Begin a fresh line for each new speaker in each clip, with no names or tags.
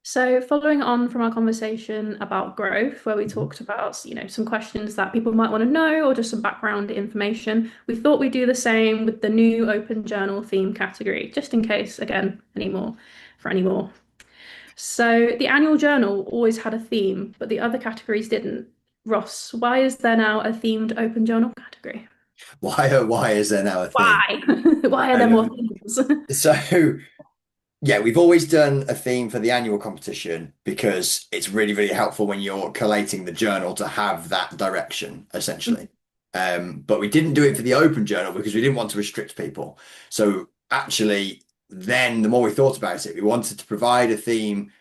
So, following on from our conversation about growth, where we
Mhm.
talked about, some questions that people might want to know or just some background information, we thought we'd do the same with the new open journal theme category, just in case, again, any more. So, the annual journal always had a theme, but the other categories didn't. Ross, why is there now a themed open journal category?
Why is there now a theme?
Why? Why are there more
Um,
themes?
so yeah, we've always done a theme for the annual competition because it's really, really helpful when you're collating the journal to have that direction, essentially. But we didn't do it for the open journal because we didn't want to restrict people. So actually, then the more we thought about it, we wanted to provide a theme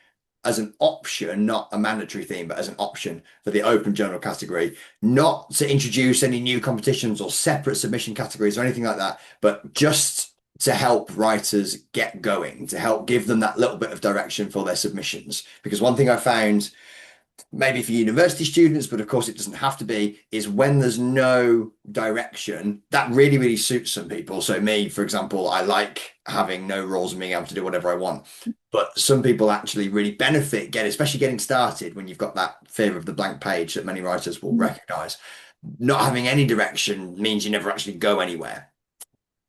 as an option, not a mandatory theme, but as an option for the open journal category, not to introduce any new competitions or separate submission categories or anything like that, but just to help writers get going, to help give them that little bit of direction for their submissions. Because one thing I found maybe for university students, but of course it doesn't have to be, is when there's no direction, that really, really suits some people. So me, for example, I like having no rules and being able to do whatever I want. But some people actually really benefit especially getting started when you've got that fear of the blank page that many writers will recognize. Not having any direction means you never actually go anywhere.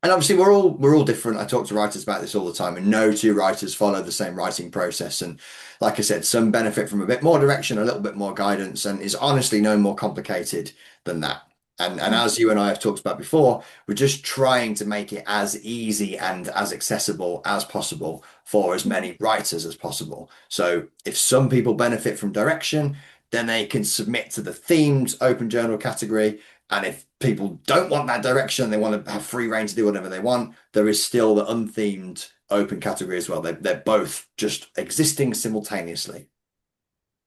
And obviously we're all different. I talk to writers about this all the time, and no two writers follow the same writing process. And like I said, some benefit from a bit more direction, a little bit more guidance, and is honestly no more complicated than that. And as you and I have talked about before, we're just trying to make it as easy and as accessible as possible for as many writers as possible. So if some people benefit from direction, then they can submit to the themed open journal category. And if people don't want that direction, they want to have free reign to do whatever they want, there is still the unthemed open category as well. They're both just existing simultaneously.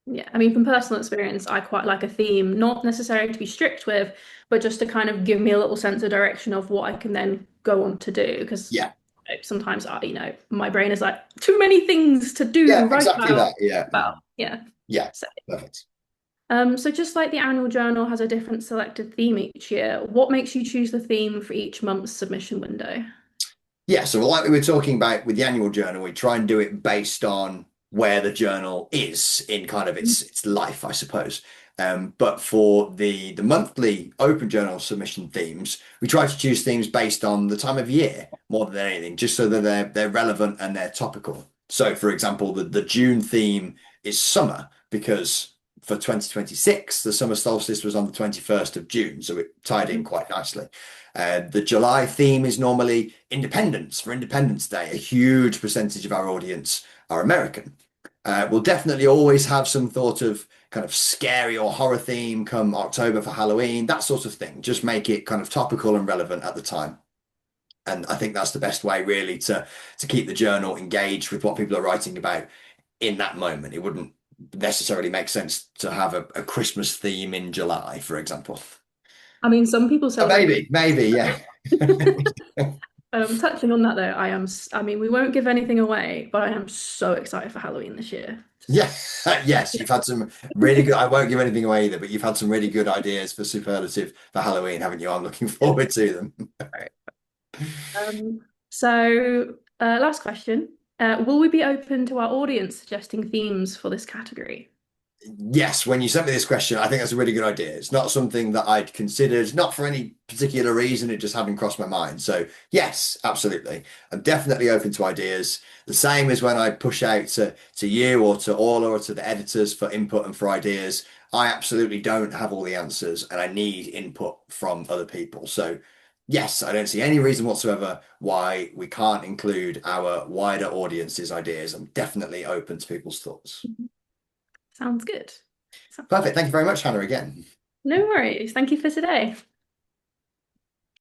Yeah, I mean, from personal experience, I quite like a theme, not necessarily to be strict with, but just to kind of give me a little sense of direction of what I can then go on to do. Because
Yeah.
sometimes my brain is like too many things to do,
Yeah,
write
exactly
about,
that. Yeah.
yeah.
Yeah.
So,
Perfect.
so just like the annual journal has a different selected theme each year, what makes you choose the theme for each month's submission window?
Yeah, so like we were talking about with the annual journal, we try and do it based on where the journal is in kind of its life, I suppose. But for the monthly open journal submission themes, we try to choose themes based on the time of year more than anything, just so that they're relevant and they're topical. So, for example, the June theme is summer because for 2026, the summer solstice was on the 21st of June, so it tied in quite nicely. The July theme is normally independence for Independence Day. A huge percentage of our audience are American. We'll definitely always have some thought of kind of scary or horror theme come October for Halloween, that sort of thing. Just make it kind of topical and relevant at the time. And I think that's the best way really to keep the journal engaged with what people are writing about in that moment. It wouldn't necessarily make sense to have a Christmas theme in July, for example.
I mean, some people celebrate
Maybe, yeah.
Touching on that though, I mean, we won't give anything away, but I am so excited for Halloween this year.
Yeah, yes, you've had some really good. I won't give anything away either, but you've had some really good ideas for Superlative for Halloween, haven't you? I'm looking
Yeah.
forward to them.
Right. Last question. Will we be open to our audience suggesting themes for this category?
Yes, when you sent me this question, I think that's a really good idea. It's not something that I'd considered, not for any particular reason, it just hadn't crossed my mind. So, yes, absolutely. I'm definitely open to ideas. The same as when I push out to you or to Orla or to the editors for input and for ideas. I absolutely don't have all the answers and I need input from other people. So, yes, I don't see any reason whatsoever why we can't include our wider audience's ideas. I'm definitely open to people's thoughts.
Sounds good. So-
Perfect. Thank you very much, Hannah, again.
no worries. Thank you for today.